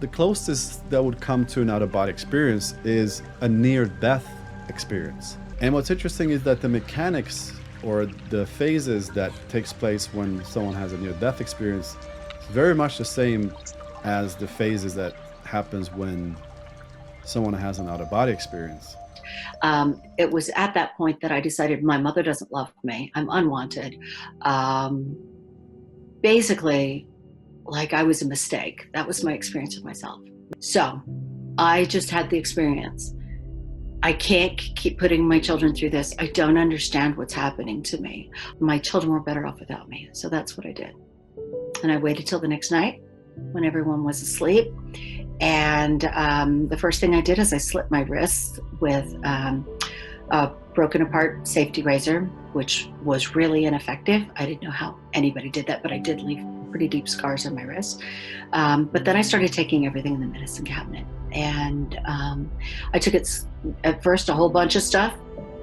The closest that would come to an out-of-body experience is a near-death experience. And what's interesting is that the mechanics or the phases that takes place when someone has a near-death experience is very much the same as the phases that happens when someone has an out-of-body experience. It was at that point that I decided my mother doesn't love me. I'm unwanted. Basically, like I was a mistake. That was my experience of myself. So I just had the experience. I can't keep putting my children through this. I don't understand what's happening to me. My children were better off without me. So that's what I did. And I waited till the next night when everyone was asleep. And the first thing I did is I slit my wrists with a broken apart safety razor, which was really ineffective. I didn't know how anybody did that, but I did leave pretty deep scars on my wrists. But then I started taking everything in the medicine cabinet. And I took it at first a whole bunch of stuff,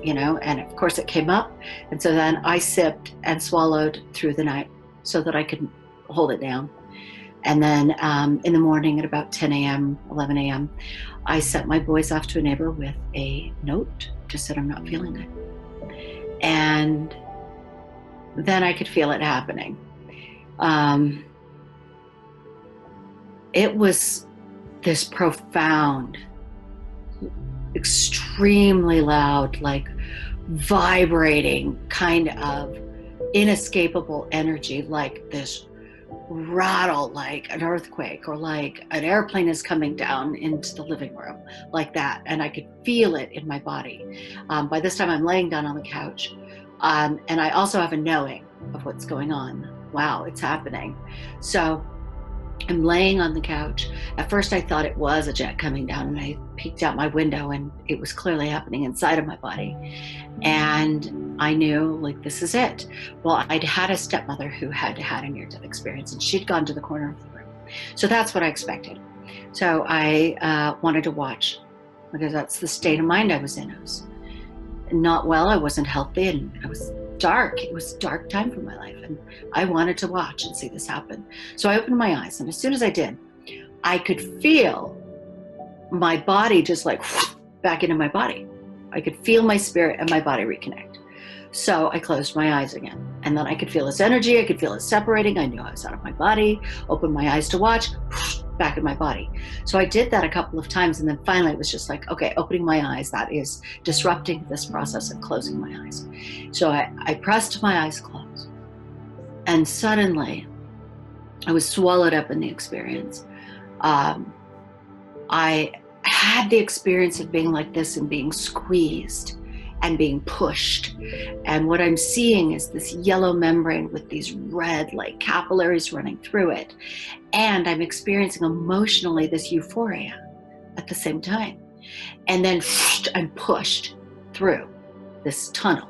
and of course it came up. And so then I sipped and swallowed through the night so that I could hold it down. And then in the morning at about 10 a.m., 11 a.m., I sent my boys off to a neighbor with a note, just said, I'm not feeling good. And then I could feel it happening. It was this profound, extremely loud, like vibrating kind of inescapable energy, like this rattle, like an earthquake or like an airplane is coming down into the living room, like that. And I could feel it in my body. By this time I'm laying down on the couch. And I also have a knowing of what's going on. Wow, it's happening. So I'm laying on the couch. At first I thought it was a jet coming down, and I peeked out my window and it was clearly happening inside of my body. And I knew, like, this is it. Well, I'd had a stepmother who had had a near-death experience, and she'd gone to the corner of the room. So that's what I expected. So I wanted to watch, because that's the state of mind I was in. I was not well, I wasn't healthy, and I was dark. It was a dark time for my life, and I wanted to watch and see this happen. So I opened my eyes, and as soon as I did, I could feel my body just like back into my body. I could feel my spirit and my body reconnect. So I closed my eyes again, and then I could feel this energy. I could feel it separating. I knew I was out of my body. Opened my eyes to watch, back in my body. So I did that a couple of times, and then finally it was just like, okay, opening my eyes, that is disrupting this process of closing my eyes. So I pressed my eyes closed, and suddenly I was swallowed up in the experience. I had the experience of being like this and being squeezed and being pushed. And what I'm seeing is this yellow membrane with these red, like, capillaries running through it. And I'm experiencing emotionally this euphoria at the same time. And then I'm pushed through this tunnel.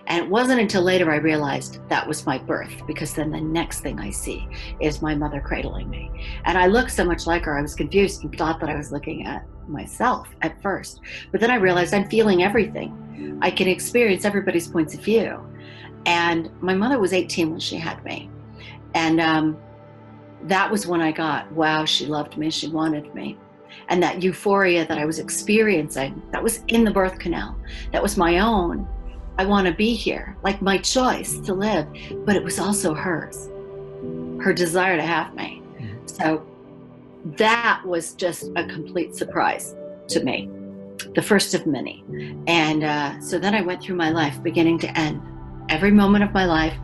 And it wasn't until later I realized that was my birth, because then the next thing I see is my mother cradling me. And I looked so much like her, I was confused and thought that I was looking at myself at first. But then I realized I'm feeling everything. I can experience everybody's points of view. And my mother was 18 when she had me. And that was when I got, wow, she loved me, she wanted me. And that euphoria that I was experiencing, that was in the birth canal. That was my own. I want to be here, like my choice to live, but it was also hers, her desire to have me. So that was just a complete surprise to me, the first of many. And so then I went through my life, beginning to end, every moment of my life.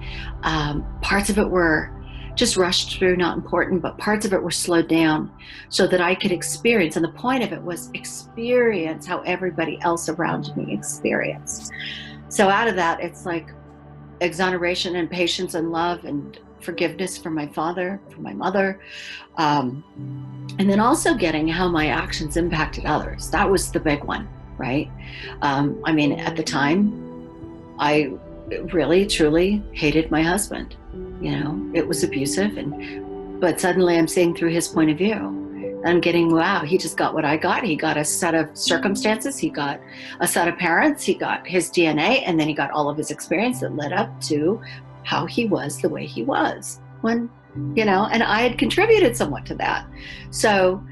Parts of it were just rushed through, not important, but parts of it were slowed down so that I could experience. And the point of it was experience how everybody else around me experienced. So out of that, it's like exoneration and patience and love and forgiveness for my father, for my mother. And then also getting how my actions impacted others. That was the big one, right? I mean, at the time, I really, truly hated my husband. You know, it was abusive, but suddenly I'm seeing through his point of view. I'm getting, wow, he just got what I got. He got a set of circumstances. He got a set of parents. He got his DNA, and then he got all of his experience that led up to how he was the way he was when and I had contributed somewhat to that. So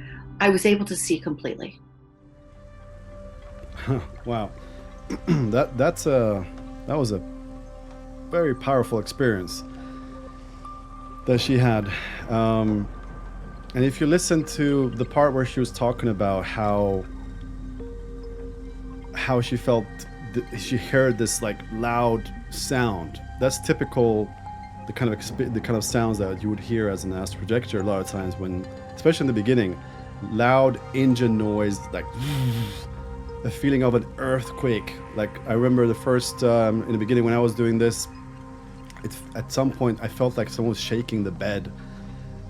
I was able to see completely. Wow. That was a very powerful experience that she had. And if you listen to the part where she was talking about how she felt, she heard this like loud sound. That's typical, the kind of sounds that you would hear as an astral projector a lot of times when, especially in the beginning, loud engine noise, like a feeling of an earthquake. Like I remember the first in the beginning when I was doing this, at some point I felt like someone was shaking the bed,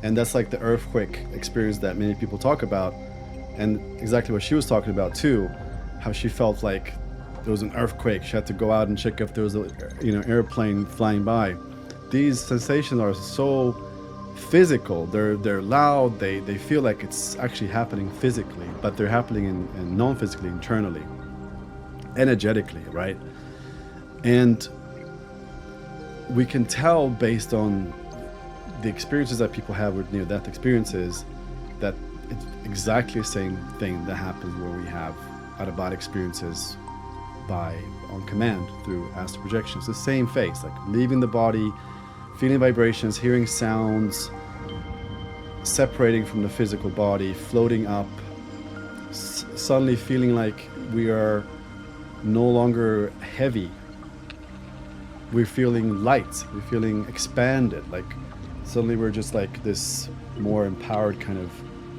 and that's like the earthquake experience that many people talk about, and exactly what she was talking about too, how she felt like there was an earthquake. She had to go out and check if there was a airplane flying by. These sensations are so physical. They're loud. They feel like it's actually happening physically, but they're happening in non-physically, internally, energetically, right? And we can tell based on the experiences that people have with near-death experiences that it's exactly the same thing that happens where we have out-of-body experiences on command through astral projection. It's the same phase, like leaving the body, feeling vibrations, hearing sounds, separating from the physical body, floating up, suddenly feeling like we are no longer heavy. We're feeling light, we're feeling expanded, like suddenly we're just like this more empowered kind of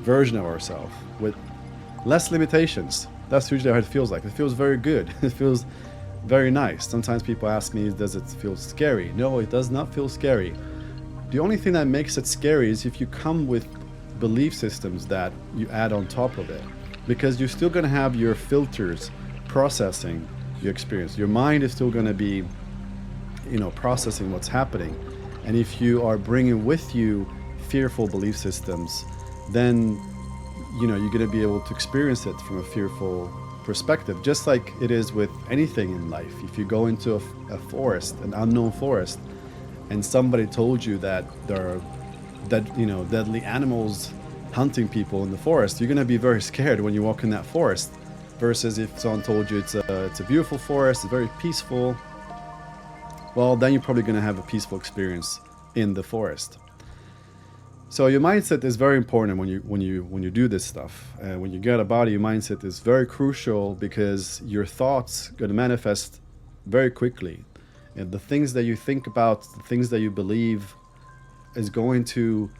version of ourselves with less limitations. That's usually how it feels like. It feels very good. It feels very nice. Sometimes people ask me, does it feel scary? No, it does not feel scary. The only thing that makes it scary is if you come with belief systems that you add on top of it, because you're still going to have your filters processing your experience. Your mind is still going to be, processing what's happening. And if you are bringing with you fearful belief systems, then you're going to be able to experience it from a fearful perspective, just like it is with anything in life. If you go into a forest, an unknown forest, and somebody told you that there are deadly animals hunting people in the forest, you're going to be very scared when you walk in that forest, versus if someone told you it's a beautiful forest, it's very peaceful, well, then you're probably going to have a peaceful experience in the forest. So your mindset is very important when you do this stuff. When you get a body, your mindset is very crucial, because your thoughts going to manifest very quickly. And the things that you think about, the things that you believe, is going to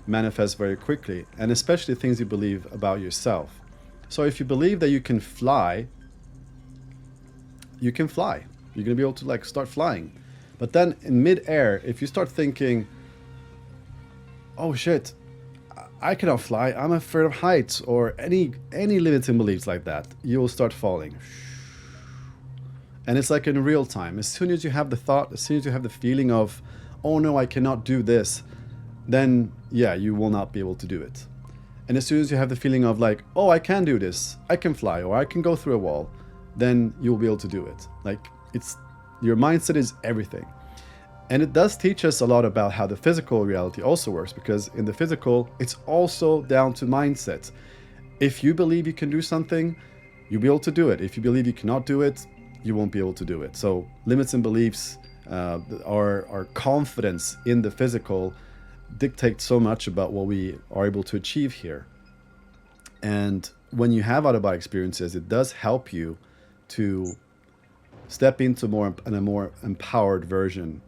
manifest very quickly, and especially things you believe about yourself. So if you believe that you can fly, you can fly. You're going to be able to start flying. But then in mid-air, if you start thinking, oh shit, I cannot fly, I'm afraid of heights, or any limiting beliefs like that, you will start falling. And it's like in real time. As soon as you have the thought, as soon as you have the feeling of, oh no, I cannot do this, then yeah, you will not be able to do it. And as soon as you have the feeling of like, oh, I can do this, I can fly, or I can go through a wall, then you'll be able to do it. Your mindset is everything. And it does teach us a lot about how the physical reality also works, because in the physical, it's also down to mindset. If you believe you can do something, you'll be able to do it. If you believe you cannot do it, you won't be able to do it. So limits and beliefs, our confidence in the physical, dictate so much about what we are able to achieve here. And when you have out-of-body experiences, it does help you to step into a more empowered version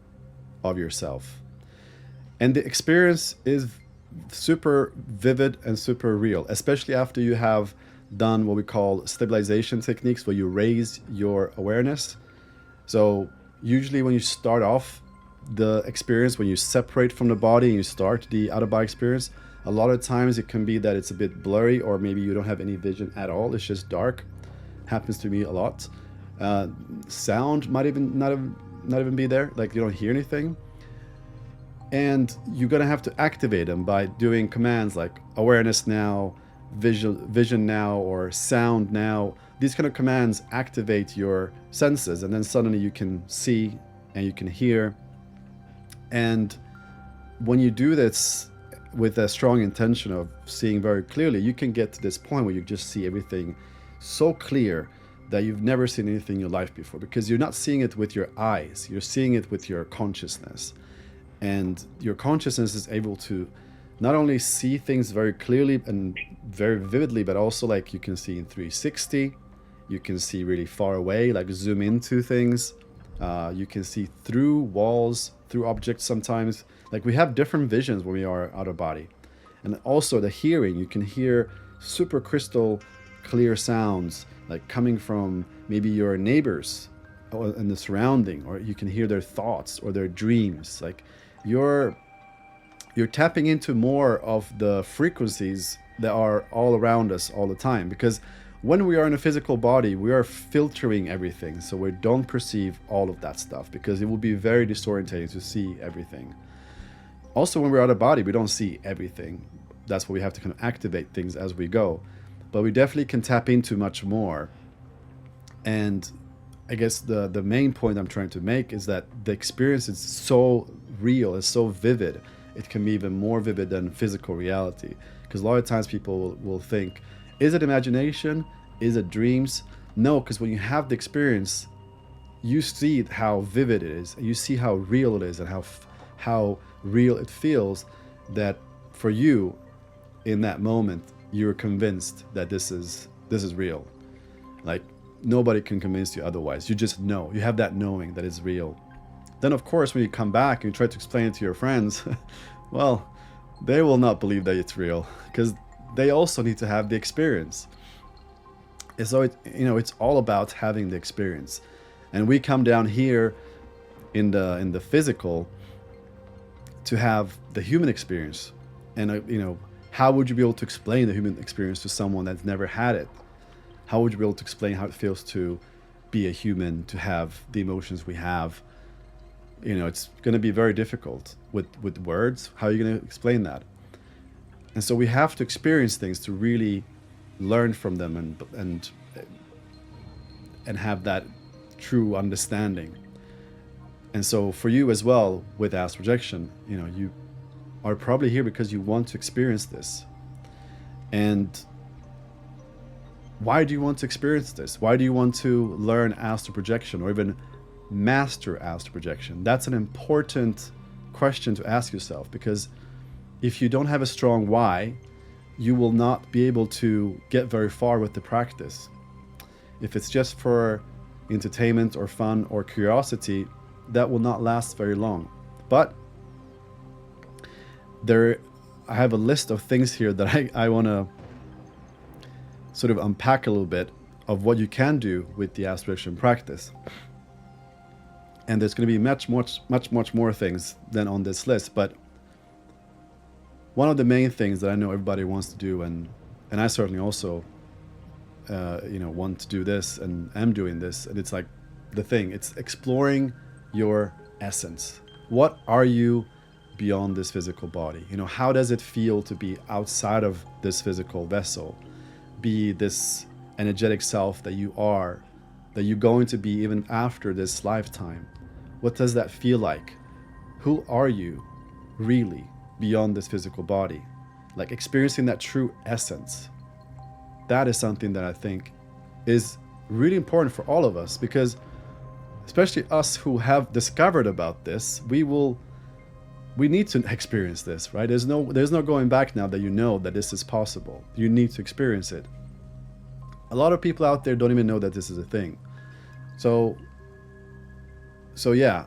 of yourself. And the experience is super vivid and super real, especially after you have done what we call stabilization techniques, where you raise your awareness. So usually when you start off the experience, when you separate from the body and you start the out-of-body experience, a lot of times it can be that it's a bit blurry, or maybe you don't have any vision at all, it's just dark. Happens to me a lot. Sound might even not even be there, like you don't hear anything. And you're gonna have to activate them by doing commands like awareness now, vision now, or sound now. These kind of commands activate your senses, and then suddenly you can see and you can hear. And when you do this with a strong intention of seeing very clearly, you can get to this point where you just see everything so clear that you've never seen anything in your life before, because you're not seeing it with your eyes, you're seeing it with your consciousness. And your consciousness is able to not only see things very clearly and very vividly, but also like you can see in 360, you can see really far away, like zoom into things. You can see through walls, through objects sometimes. Like we have different visions when we are out of body. And also the hearing, you can hear super crystal clear sounds like coming from maybe your neighbors in the surrounding, or you can hear their thoughts or their dreams. Like you're tapping into more of the frequencies that are all around us all the time, because when we are in a physical body, we are filtering everything, so we don't perceive all of that stuff, because it will be very disorientating to see everything. Also, when we're out of body, we don't see everything. That's why we have to kind of activate things as we go. But we definitely can tap into much more. And I guess the main point I'm trying to make is that the experience is so real, it's so vivid. It can be even more vivid than physical reality. Because a lot of times people will think, is it imagination? Is it dreams? No, because when you have the experience, you see how vivid it is. You see how real it is and how real it feels, that for you in that moment, you're convinced that this is real. Like nobody can convince you otherwise. You just know. You have that knowing that it's real. Then of course, when you come back and you try to explain it to your friends, well, they will not believe that it's real, because they also need to have the experience. And so it's all about having the experience. And we come down here in the physical to have the human experience. And how would you be able to explain the human experience to someone that's never had it? How would you be able to explain how it feels to be a human, to have the emotions we have? It's going to be very difficult with words. How are you going to explain that? And so we have to experience things to really learn from them and have that true understanding. And so for you as well with Astral Projection, you are probably here because you want to experience this. And why do you want to experience this? Why do you want to learn Astral Projection or even master Astral Projection? That's an important question to ask yourself, because if you don't have a strong why, you will not be able to get very far with the practice. If it's just for entertainment or fun or curiosity, that will not last very long. But I have a list of things here that I want to sort of unpack a little bit of what you can do with the Astral Projection practice. And there's going to be much more things than on this list. But one of the main things that I know everybody wants to do, and I certainly also want to do this and am doing this, and it's like it's exploring your essence. What are you beyond this physical body? How does it feel to be outside of this physical vessel? Be this energetic self that you are, that you're going to be even after this lifetime. What does that feel like? Who are you really beyond this physical body? Like experiencing that true essence. That is something that I think is really important for all of us, because especially us who have discovered about this, we need to experience this, right? There's no going back now that you know that this is possible. You need to experience it. A lot of people out there don't even know that this is a thing. So yeah,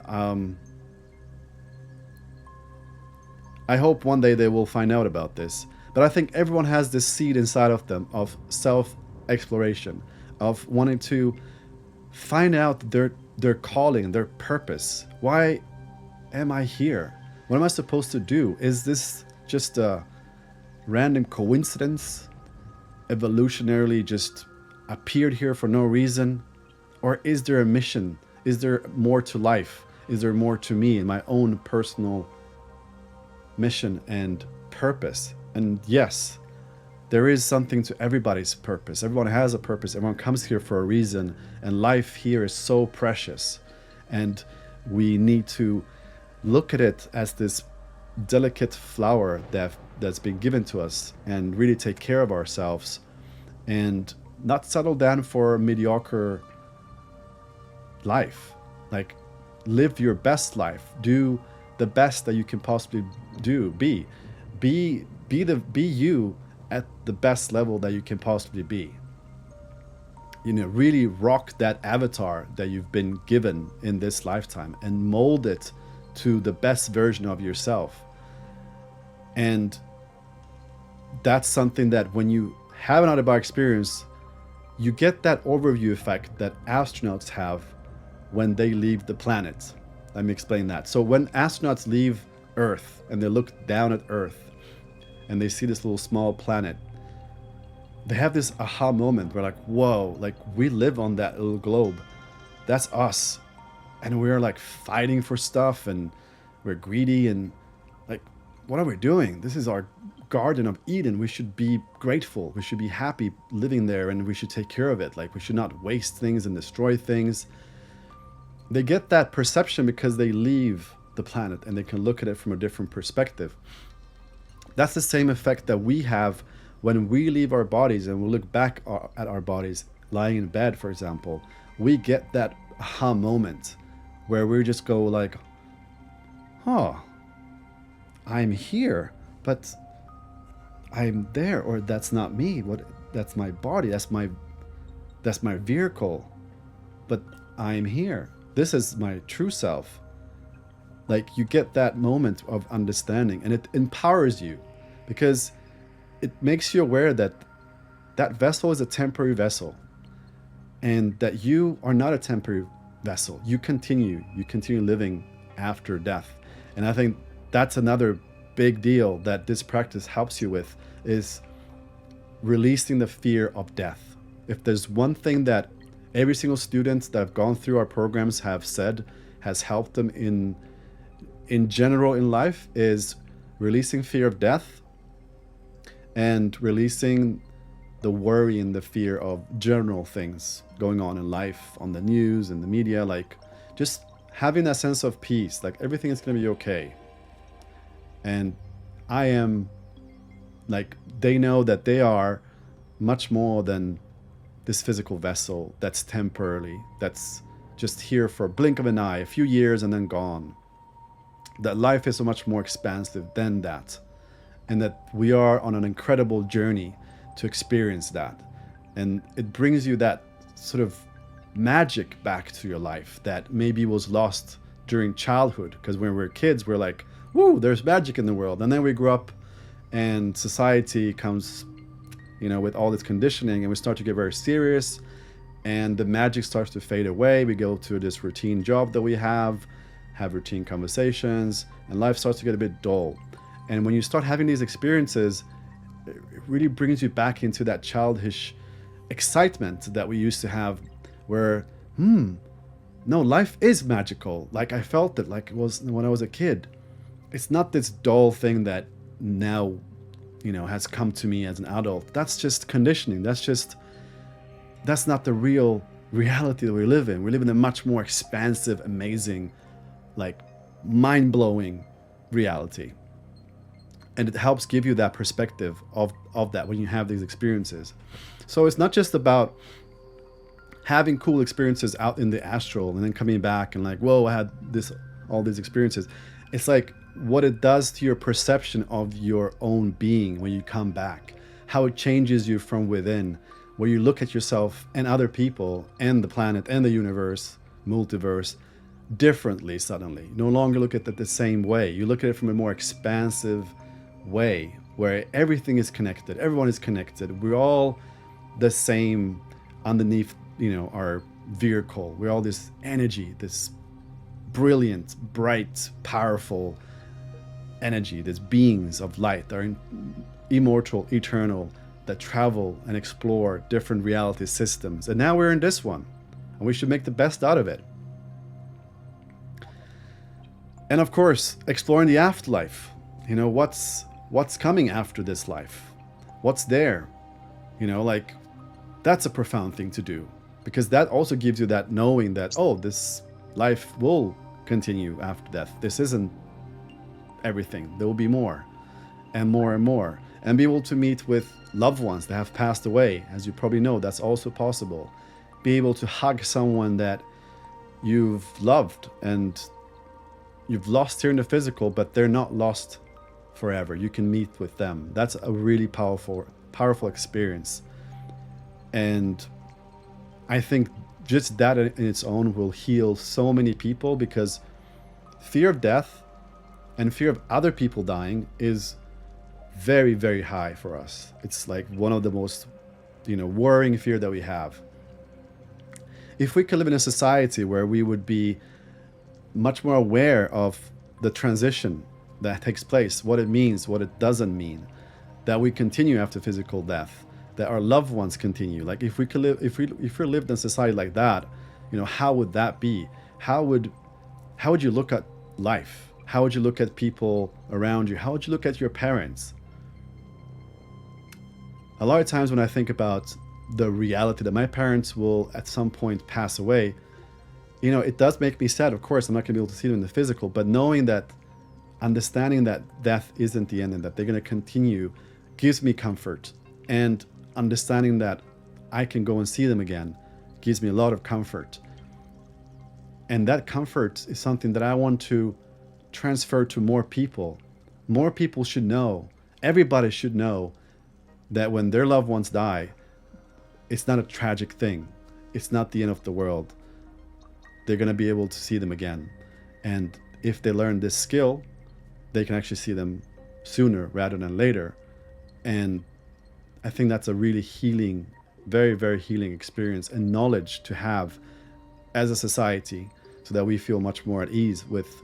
I hope one day they will find out about this. But I think everyone has this seed inside of them of self-exploration, of wanting to find out their calling, their purpose. Why am I here? What am I supposed to do? Is this just a random coincidence? Evolutionarily just appeared here for no reason? Or is there a mission? Is there more to life? Is there more to me and my own personal mission and purpose? And yes, there is something to everybody's purpose. Everyone has a purpose. Everyone comes here for a reason. And life here is so precious. And we need to look at it as this delicate flower that's been given to us, and really take care of ourselves and not settle down for a mediocre life. Like, live your best life. Do the best that you can possibly do. Be you at the best level that you can possibly be. You know, really rock that avatar that you've been given in this lifetime and mold it to the best version of yourself. And that's something that when you have an out-of-body experience, you get that overview effect that astronauts have when they leave the planet. Let me explain that. So when astronauts leave Earth and they look down at Earth and they see this little small planet, they have this aha moment where, like, whoa, like, we live on that little globe. That's us. And we're like fighting for stuff, and we're greedy, and like, what are we doing? This is our Garden of Eden. We should be grateful. We should be happy living there, and we should take care of it. Like, we should not waste things and destroy things. They get that perception because they leave the planet and they can look at it from a different perspective. That's the same effect that we have when we leave our bodies and we look back at our bodies lying in bed, for example. We get that aha moment where we just go like, huh, I'm here, but I'm there, or that's not me. That's my body, that's my vehicle, but I'm here. This is my true self. Like, you get that moment of understanding, and it empowers you because it makes you aware that that vessel is a temporary vessel, and that you are not a temporary vessel. You continue living after death. And I think that's another big deal that this practice helps you with, is releasing the fear of death. If there's one thing that every single student that have gone through our programs have said has helped them in general in life, is releasing fear of death and releasing the worry and the fear of general things going on in life, on the news and the media. Like, just having that sense of peace, like everything is going to be okay. And I am, like, they know that they are much more than this physical vessel that's temporarily, that's just here for a blink of an eye, a few years and then gone. That life is so much more expansive than that. And that we are on an incredible journey to experience that. And it brings you that sort of magic back to your life that maybe was lost during childhood. Because when we were kids, we're like, woo, there's magic in the world. And then we grow up and society comes, you know, with all this conditioning, and we start to get very serious, and the magic starts to fade away. We go to this routine job that we have routine conversations, and life starts to get a bit dull. And when you start having these experiences, it really brings you back into that childish excitement that we used to have, where, no, life is magical. Like, I felt it like it was when I was a kid. It's not this dull thing that now, you know, has come to me as an adult. That's just conditioning. That's not the real reality that we live in. We live in a much more expansive, amazing, like, mind-blowing reality. And it helps give you that perspective of that when you have these experiences. So it's not just about having cool experiences out in the astral and then coming back and like, whoa, I had all these experiences. It's like what it does to your perception of your own being when you come back, how it changes you from within, where you look at yourself and other people and the planet and the universe, multiverse, differently suddenly. You no longer look at it the same way. You look at it from a more expansive way, where everything is connected, everyone is connected, we're all the same underneath, you know, our vehicle. We're all this energy, this brilliant, bright, powerful energy, these beings of light that are immortal, eternal, that travel and explore different reality systems. And now we're in this one, and we should make the best out of it. And of course, exploring the afterlife. You know, what's coming after this life? What's there? You know, like, that's a profound thing to do, because that also gives you that knowing that, oh, this life will continue after death. This isn't everything. There will be more and more and more. And be able to meet with loved ones that have passed away. As you probably know, that's also possible. Be able to hug someone that you've loved and you've lost here in the physical, but they're not lost forever. You can meet with them. That's a really powerful experience. And I think just that in its own will heal so many people, because fear of death and fear of other people dying is very, very high for us. It's like one of the most, worrying fear that we have. If we could live in a society where we would be much more aware of the transition that takes place, what it means, what it doesn't mean, that we continue after physical death, that our loved ones continue. Like if we lived in a society like that, how would that be? How would you look at life? How would you look at people around you? How would you look at your parents? A lot of times when I think about the reality that my parents will at some point pass away, it does make me sad. Of course, I'm not going to be able to see them in the physical, but knowing that, understanding that death isn't the end and that they're going to continue gives me comfort. And understanding that I can go and see them again gives me a lot of comfort. And that comfort is something that I want to transfer to more people. More people should know, everybody should know, that when their loved ones die, it's not a tragic thing. It's not the end of the world. They're going to be able to see them again. And if they learn this skill, they can actually see them sooner rather than later. And I think that's a really healing, very, very healing experience and knowledge to have as a society, so that we feel much more at ease with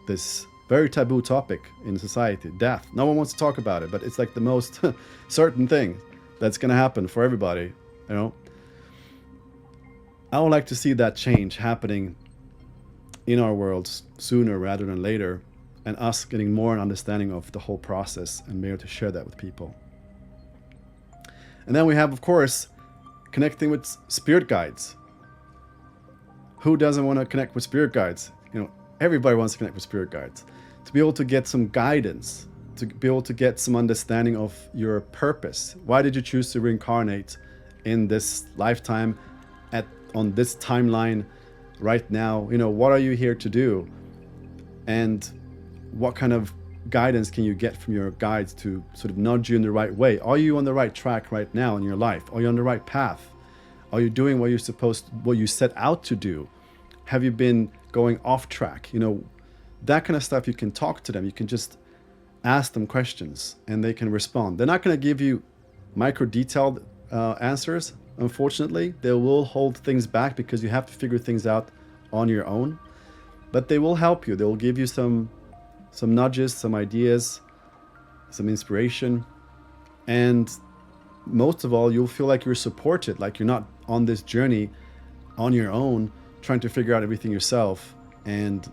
this very taboo topic in society, death. No one wants to talk about it, but it's like the most certain thing that's going to happen for everybody, I would like to see that change happening in our worlds sooner rather than later, and us getting more understanding of the whole process and be able to share that with people. And then we have, of course, connecting with spirit guides. Who doesn't want to connect with spirit guides? Everybody wants to connect with spirit guides. To be able to get some guidance, to be able to get some understanding of your purpose. Why did you choose to reincarnate in this lifetime, on this timeline right now? What are you here to do? And what kind of guidance can you get from your guides to sort of nudge you in the right way? Are you on the right track right now in your life? Are you on the right path? Are you doing what you set out to do? Have you been going off track? That kind of stuff. You can talk to them. You can just ask them questions and they can respond. They're not going to give you micro detailed answers. Unfortunately, they will hold things back because you have to figure things out on your own, but they will help you. They will give you some nudges, some ideas, some inspiration. And most of all, you'll feel like you're supported, like you're not on this journey on your own, trying to figure out everything yourself, and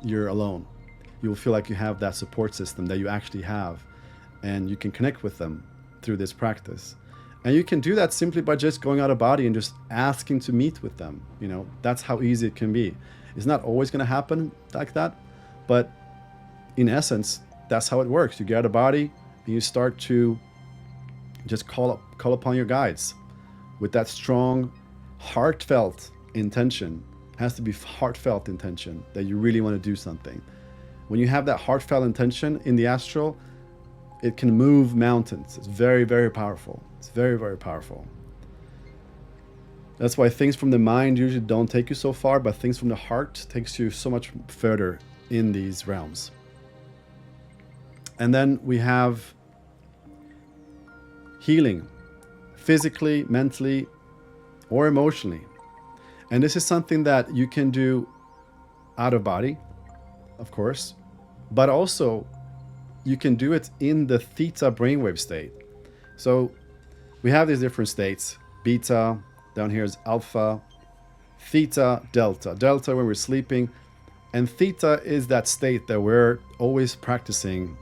you're alone. You'll feel like you have that support system that you actually have, and you can connect with them through this practice. And you can do that simply by just going out of body and just asking to meet with them. That's how easy it can be. It's not always going to happen like that, but in essence, that's how it works. You get out of body and you start to just call upon your guides with that strong, heartfelt intention. It has to be heartfelt intention that you really want to do something. When you have that heartfelt intention in the astral, it can move mountains. It's very, very powerful. It's very, very powerful. That's why things from the mind usually don't take you so far, but things from the heart takes you so much further in these realms. And then we have healing, physically, mentally, or emotionally. And this is something that you can do out of body, of course, but also you can do it in the theta brainwave state. So we have these different states: beta, down here is alpha, theta, delta. Delta when we're sleeping, and theta is that state that we're always practicing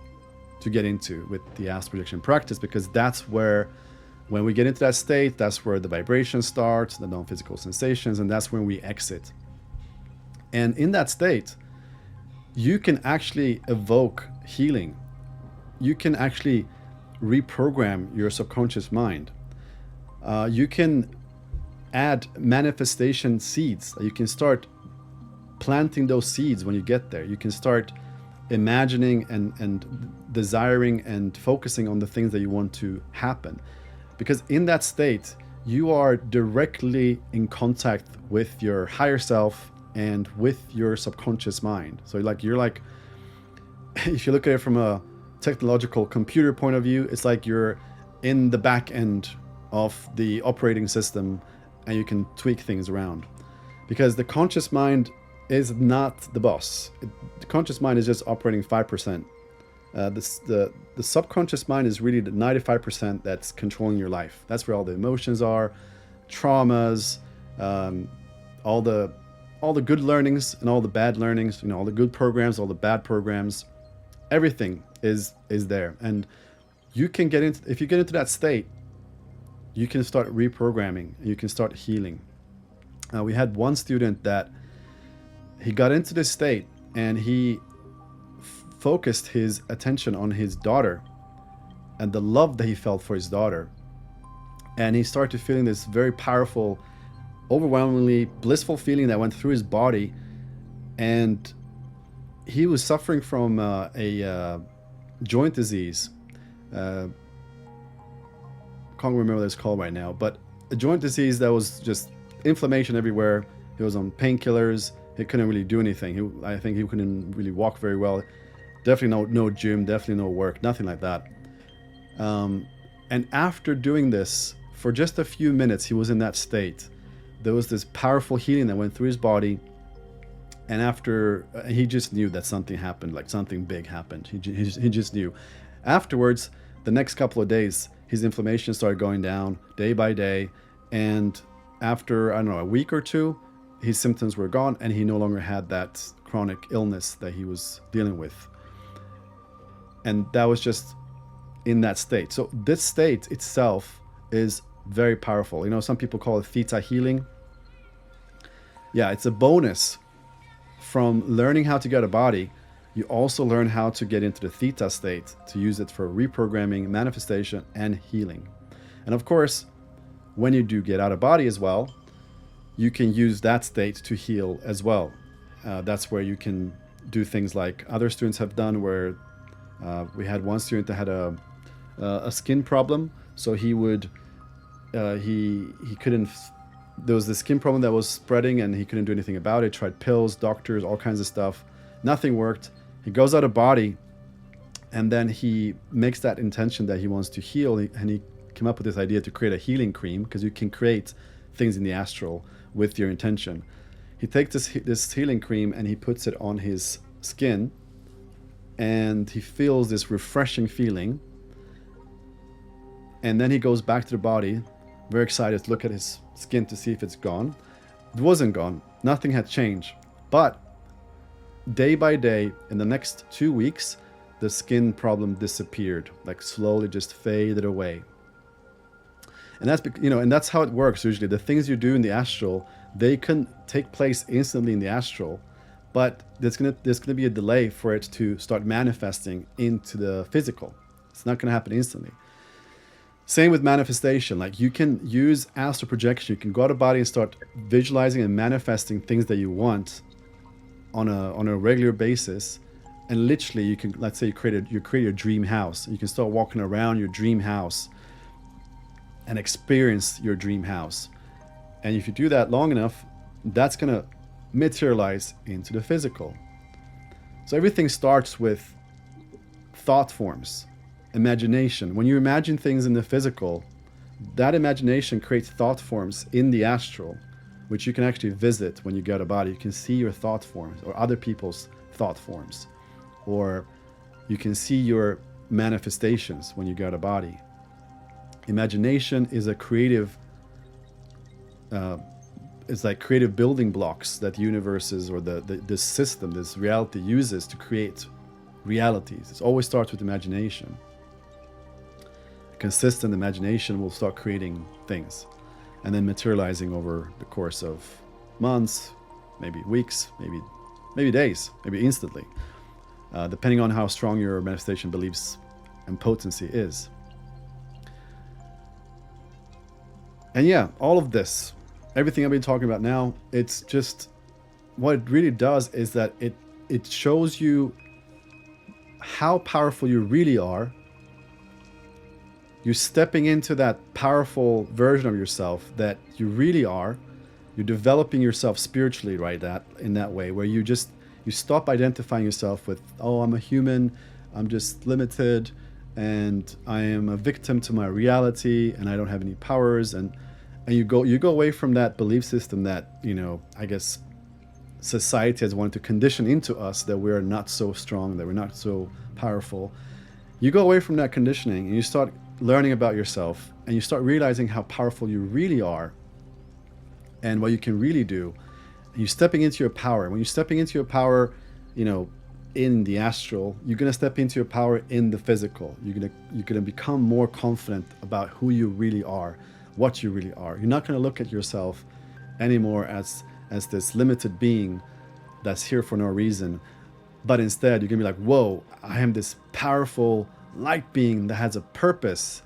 to get into with the astral projection practice, because that's where, when we get into that state, that's where the vibration starts, the non-physical sensations, and that's when we exit. And in that state, you can actually evoke healing. You can actually reprogram your subconscious mind. You can add manifestation seeds. You can start planting those seeds when you get there. You can start imagining and desiring and focusing on the things that you want to happen. Because in that state, you are directly in contact with your higher self and with your subconscious mind. So you're like, if you look at it from a technological computer point of view, it's like you're in the back end of the operating system and you can tweak things around. Because the conscious mind is not the boss. The conscious mind is just operating 5%. The subconscious mind is really the 95% that's controlling your life. That's where all the emotions are, traumas, all the good learnings and all the bad learnings, all the good programs, all the bad programs, everything is there. And you can get into, if you get into that state, you can start reprogramming, you can start healing. We had one student that he got into this state and he focused his attention on his daughter and the love that he felt for his daughter. And he started feeling this very powerful, overwhelmingly blissful feeling that went through his body. And he was suffering from a joint disease. Can't remember what it's called right now, but a joint disease that was just inflammation everywhere. He was on painkillers. He couldn't really do anything. I think he couldn't really walk very well. Definitely no gym, definitely no work, nothing like that. And after doing this, for just a few minutes, he was in that state. There was this powerful healing that went through his body. And after, he just knew that something happened, like something big happened. He just knew. Afterwards, the next couple of days, his inflammation started going down day by day. And after, I don't know, a week or two, his symptoms were gone and he no longer had that chronic illness that he was dealing with. And that was just in that state. So this state itself is very powerful. Some people call it Theta healing. Yeah, it's a bonus from learning how to get a body. You also learn how to get into the Theta state to use it for reprogramming, manifestation, and healing. And of course, when you do get out of body as well, you can use that state to heal as well. That's where you can do things like other students have done, where we had one student that had a skin problem. So he couldn't, there was this skin problem that was spreading and he couldn't do anything about it. Tried pills, doctors, all kinds of stuff. Nothing worked. He goes out of body and then he makes that intention that he wants to heal. And he came up with this idea to create a healing cream, because you can create things in the astral with your intention. He takes this healing cream and he puts it on his skin, and he feels this refreshing feeling. And then he goes back to the body, very excited to look at his skin to see if it's gone. It wasn't gone. Nothing had changed. But day by day, in the next 2 weeks, the skin problem disappeared, like slowly just faded away. And that's, and that's how it works usually. The things you do in the astral, they can take place instantly in the astral, but there's gonna be a delay for it to start manifesting into the physical. It's not gonna happen instantly. Same with manifestation. Like, you can use astral projection. You can go out of body and start visualizing and manifesting things that you want on a regular basis. And literally, you can, let's say you create your dream house. You can start walking around your dream house and experience your dream house. And if you do that long enough, that's gonna materialize into the physical. So everything starts with thought forms, imagination. When you imagine things in the physical, that imagination creates thought forms in the astral, which you can actually visit when you get a body. You can see your thought forms or other people's thought forms, or you can see your manifestations when you get a body. Imagination is a creative, it's like creative building blocks that universes or this system, this reality uses to create realities. It always starts with imagination. A consistent imagination will start creating things and then materializing over the course of months, maybe weeks, maybe maybe days, maybe instantly, depending on how strong your manifestation beliefs and potency is. And yeah, all of this, everything I've been talking about now, it's just, what it really does is that it shows you how powerful you really are. You're stepping into that powerful version of yourself that you really are. You're developing yourself spiritually, right? In that way, where you stop identifying yourself with, oh, I'm a human, I'm just limited, and I am a victim to my reality, and I don't have any powers, and you go away from that belief system that, I guess society has wanted to condition into us, that we're not so strong, that we're not so powerful. You go away from that conditioning and you start learning about yourself, and you start realizing how powerful you really are and what you can really do. And you're stepping into your power. When you're stepping into your power, in the astral, you're going to step into your power in the physical. You're going to become more confident about who you really are, what you really are. You're not going to look at yourself anymore as this limited being that's here for no reason, but instead you're going to be like, whoa, I am this powerful light being that has a purpose,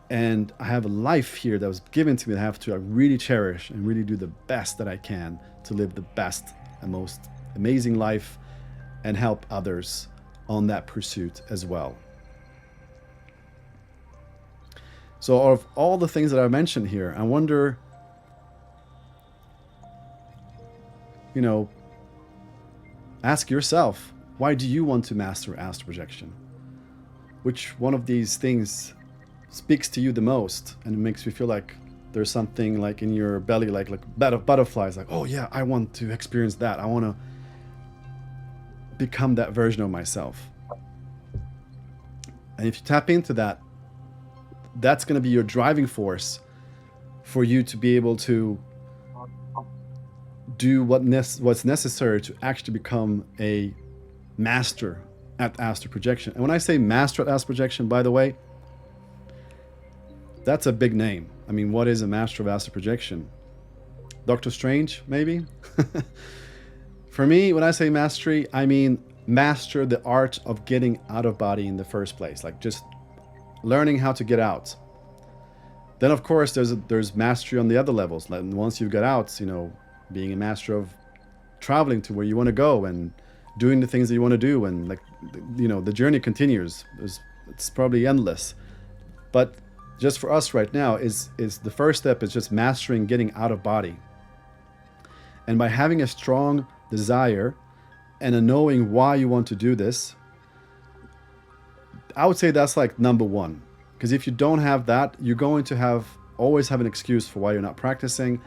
and I have a life here that was given to me that I have to really cherish and really do the best that I can to live the best and most amazing life and help others on that pursuit as well. So of all the things that I mentioned here, I wonder, ask yourself, why do you want to master astral projection? Which one of these things speaks to you the most, and it makes you feel like there's something like in your belly, like butterflies, like, oh yeah, I want to experience that. I want to become that version of myself. And if you tap into that, that's going to be your driving force for you to be able to do what's necessary to actually become a master at astral projection. And when I say master at astral projection, by the way, that's a big name. I mean, what is a master of astral projection? Doctor Strange, maybe? For me, when I say mastery, I mean master the art of getting out of body in the first place, like just learning how to get out. Then, of course, there's mastery on the other levels. Like once you get out, being a master of traveling to where you want to go and doing the things that you want to do, and the journey continues. It's probably endless. But just for us right now, is the first step is just mastering getting out of body. And by having a strong desire and a knowing why you want to do this, I would say that's like number one. Because if you don't have that, you're going to always have an excuse for why you're not practicing,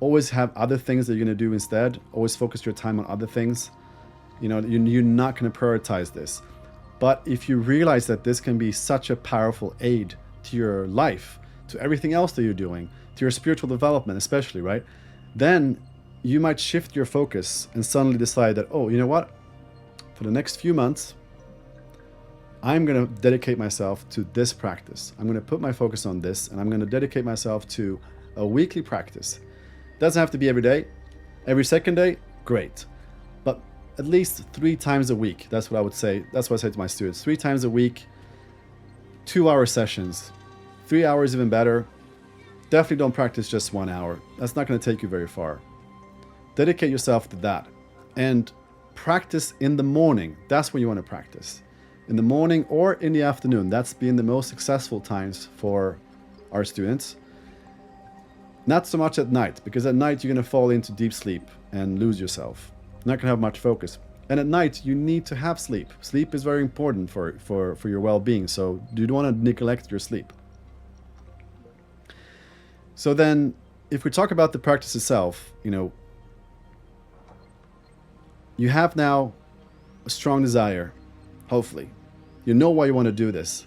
always have other things that you're going to do instead, always focus your time on other things. You're not going to prioritize this. But if you realize that this can be such a powerful aid to your life, to everything else that you're doing, to your spiritual development especially, right? Then you might shift your focus and suddenly decide that, oh, you know what? For the next few months, I'm going to dedicate myself to this practice. I'm going to put my focus on this, and I'm going to dedicate myself to a weekly practice. Doesn't have to be every day. Every second day, great. But at least 3 times a week. That's what I would say. That's what I say to my students. 3 times a week, 2-hour sessions. 3 hours even better. Definitely don't practice just 1 hour. That's not going to take you very far. Dedicate yourself to that. And practice in the morning. That's when you want to practice. In the morning or in the afternoon. That's been the most successful times for our students. Not so much at night, because at night you're going to fall into deep sleep and lose yourself. You're not going to have much focus. And at night you need to have sleep. Sleep is very important for your well-being, so you don't want to neglect your sleep. So then, if we talk about the practice itself, you have now a strong desire, hopefully. You know why you want to do this.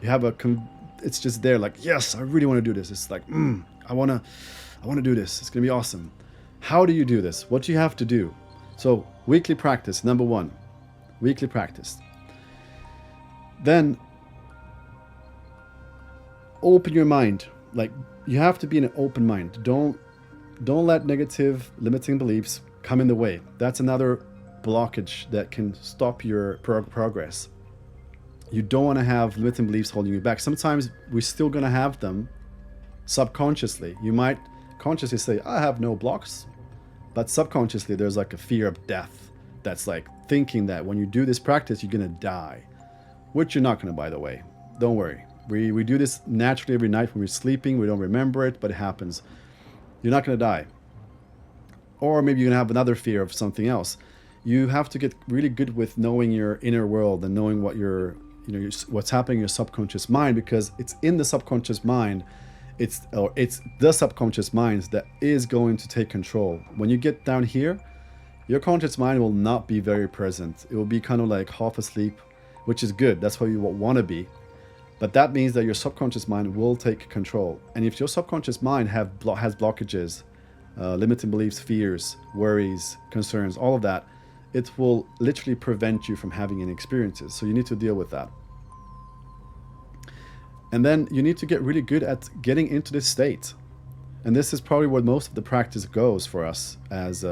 You have it's just there, like, yes, I really want to do this. It's like, I want to do this. It's going to be awesome. How do you do this? What do you have to do? So, weekly practice, number 1. Weekly practice. Then, open your mind. Like, you have to be in an open mind. Don't let negative, limiting beliefs come in the way. That's another blockage that can stop your progress. You don't want to have limiting beliefs holding you back. Sometimes we're still going to have them subconsciously. You might consciously say, I have no blocks, but subconsciously there's like a fear of death that's like thinking that when you do this practice, you're going to die, which you're not going to, by the way. Don't worry. We do this naturally every night when we're sleeping. We don't remember it, but it happens. You're not going to die. Or maybe you're going to have another fear of something else. You have to get really good with knowing your inner world and knowing what what's happening in your subconscious mind, because it's in the subconscious mind. It's the subconscious mind that is going to take control. When you get down here, your conscious mind will not be very present. It will be kind of like half asleep, which is good. That's how you want to be. But that means that your subconscious mind will take control. And if your subconscious mind has blockages, limiting beliefs, fears, worries, concerns, all of that, it will literally prevent you from having any experiences. So you need to deal with that. And then you need to get really good at getting into this state. And this is probably where most of the practice goes for us as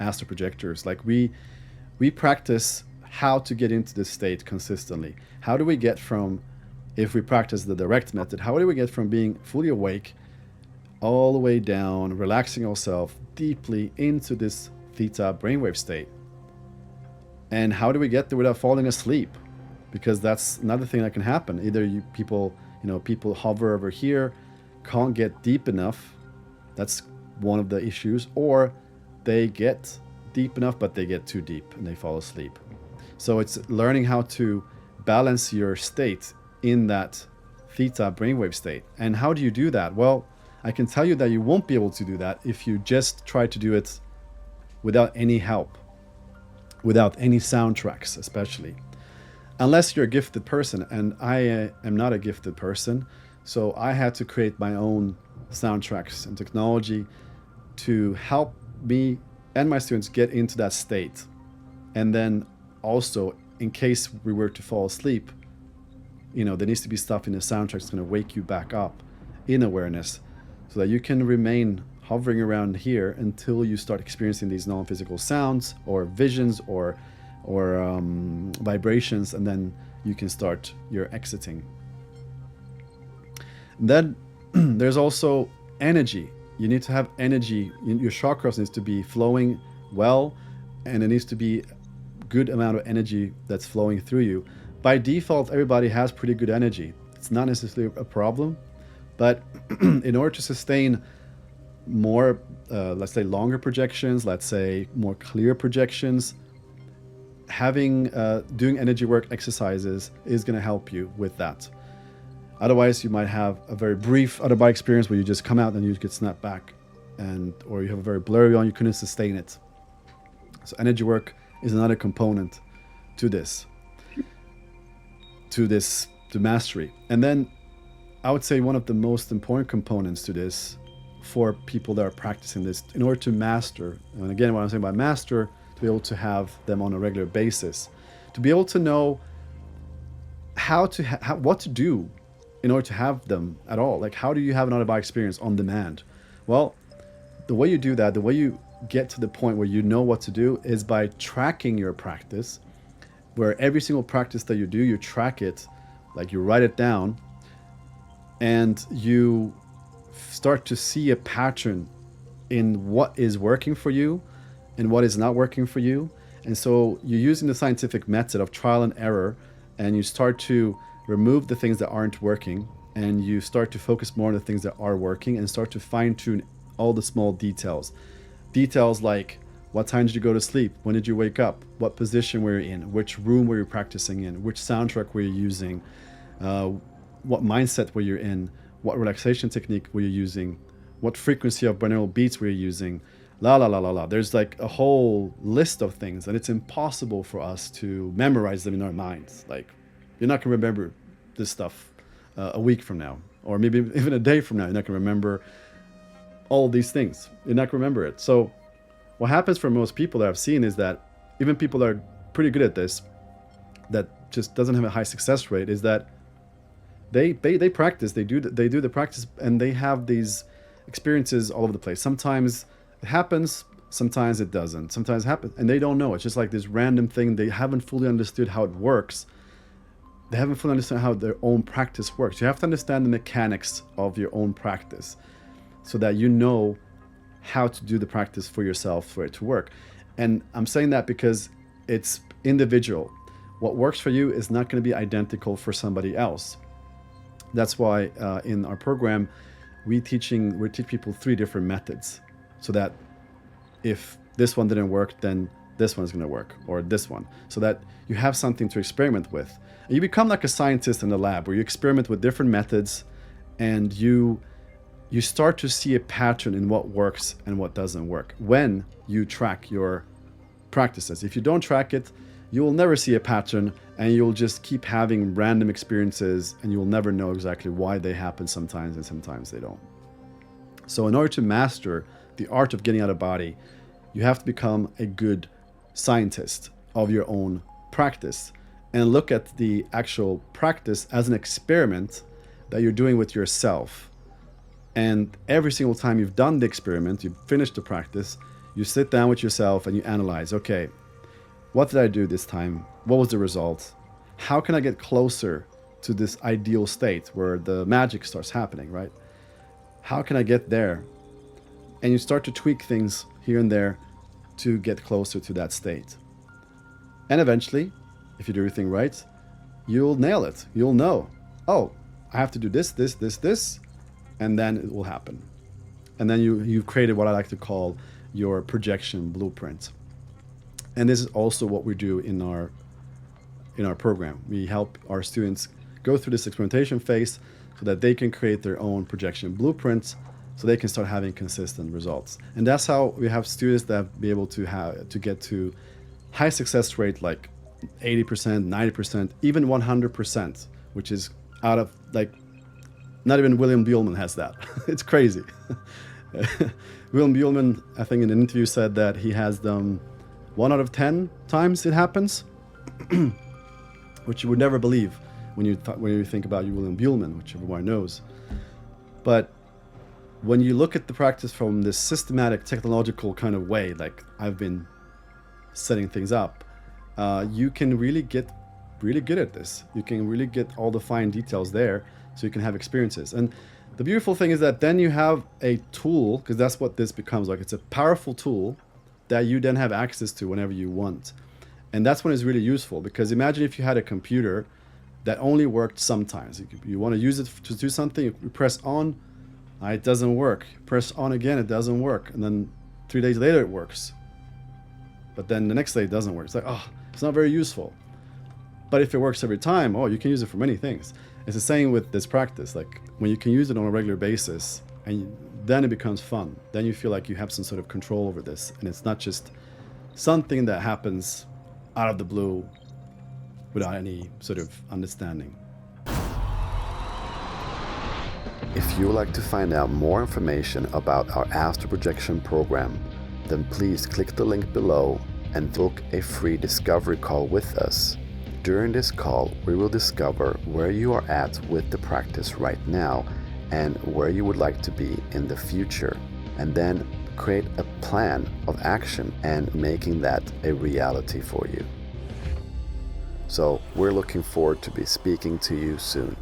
astral projectors. Like we practice how to get into this state consistently. How do we get from, if we practice the direct method, how do we get from being fully awake all the way down, relaxing ourselves deeply into this theta brainwave state? And how do we get there without falling asleep? Because that's another thing that can happen. Either people hover over here, can't get deep enough. That's one of the issues. Or they get deep enough, but they get too deep and they fall asleep. So it's learning how to balance your state in that theta brainwave state. And how do you do that? Well, I can tell you that you won't be able to do that if you just try to do it without any help, without any soundtracks, especially. Unless you're a gifted person, and I am not a gifted person, so I had to create my own soundtracks and technology to help me and my students get into that state. And then also, in case we were to fall asleep, there needs to be stuff in the soundtrack that's going to wake you back up in awareness, so that you can remain hovering around here until you start experiencing these non-physical sounds or visions or vibrations, and then you can start your exiting. And then there's also energy. You need to have energy. Your chakras needs to be flowing well, and it needs to be a good amount of energy that's flowing through you. By default, everybody has pretty good energy. It's not necessarily a problem, but in order to sustain more, let's say longer projections, let's say more clear projections, doing energy work exercises is going to help you with that. Otherwise, you might have a very brief out-of-body experience where you just come out and you get snapped back, or you have a very blurry one, you couldn't sustain it. So energy work is another component to mastery. And then I would say one of the most important components to this for people that are practicing this, in order to master, and again, what I'm saying by master, to be able to have them on a regular basis, to be able to know what to do in order to have them at all. Like, how do you have an out-of-body experience on demand? Well, the way you do that, the way you get to the point where you know what to do, is by tracking your practice, where every single practice that you do, you track it, like you write it down, and you start to see a pattern in what is working for you and what is not working for you. And so you're using the scientific method of trial and error, and you start to remove the things that aren't working, and you start to focus more on the things that are working, and start to fine-tune all the small details. Details like, what time did you go to sleep? When did you wake up? What position were you in? Which room were you practicing in? Which soundtrack were you using? What mindset were you in? What relaxation technique were you using? What frequency of binaural beats were you using? La la la la la. There's like a whole list of things, and it's impossible for us to memorize them in our minds. Like, you're not gonna remember this stuff a week from now, or maybe even a day from now. You're not gonna remember all these things. You're not gonna remember it. So what happens for most people that I've seen is that even people that are pretty good at this, that just doesn't have a high success rate, is that they practice, they do the practice, and they have these experiences all over the place. Sometimes it happens, Sometimes it doesn't. Sometimes it happens. And they don't know. It's just like this random thing. They haven't fully understood how it works. They haven't fully understood how their own practice works. You have to understand the mechanics of your own practice so that you know how to do the practice for yourself for it to work. And I'm saying that because it's individual. What works for you is not going to be identical for somebody else. That's why in our program, we teach people 3 different methods, so that if this one didn't work, then this one's going to work, or this one, so that you have something to experiment with. And you become like a scientist in the lab, where you experiment with different methods, and you start to see a pattern in what works and what doesn't work when you track your practices. If you don't track it, you will never see a pattern, and you'll just keep having random experiences, and you'll never know exactly why they happen sometimes and sometimes they don't. So in order to master the art of getting out of body, you have to become a good scientist of your own practice and look at the actual practice as an experiment that you're doing with yourself. And every single time you've done the experiment, you've finished the practice, you sit down with yourself and you analyze, okay, what did I do this time? What was the result? How can I get closer to this ideal state where the magic starts happening, right? How can I get there? And you start to tweak things here and there to get closer to that state. And eventually, if you do everything right, you'll nail it. You'll know, oh, I have to do this, and then it will happen. And then you've created what I like to call your projection blueprint. And this is also what we do in our program. We help our students go through this experimentation phase so that they can create their own projection blueprints, so they can start having consistent results. And that's how we have students that be able to get to high success rate, like 80%, 90%, even 100%, which is out of, like, not even William Buhlman has that. It's crazy. William Buhlman, I think in an interview, said that he has them 1 out of 10 times it happens, which you would never believe when you think about William Buhlman, which everyone knows. But when you look at the practice from this systematic technological kind of way, like I've been setting things up, you can really get really good at this. You can really get all the fine details there, so you can have experiences. And the beautiful thing is that then you have a tool, because that's what this becomes like. It's a powerful tool that you then have access to whenever you want. And that's when it's really useful, because imagine if you had a computer that only worked sometimes. You want to use it to do something, you press on, it doesn't work. Press on again, it doesn't work. And then 3 days later it works. But then the next day it doesn't work. It's like, oh, it's not very useful. But if it works every time, you can use it for many things. It's the same with this practice. Like when you can use it on a regular basis, and then it becomes fun. Then you feel like you have some sort of control over this. And it's not just something that happens out of the blue without any sort of understanding. If you would like to find out more information about our Astral Projection program, then please click the link below and book a free discovery call with us. During this call, we will discover where you are at with the practice right now and where you would like to be in the future, and then create a plan of action and making that a reality for you. So we're looking forward to be speaking to you soon.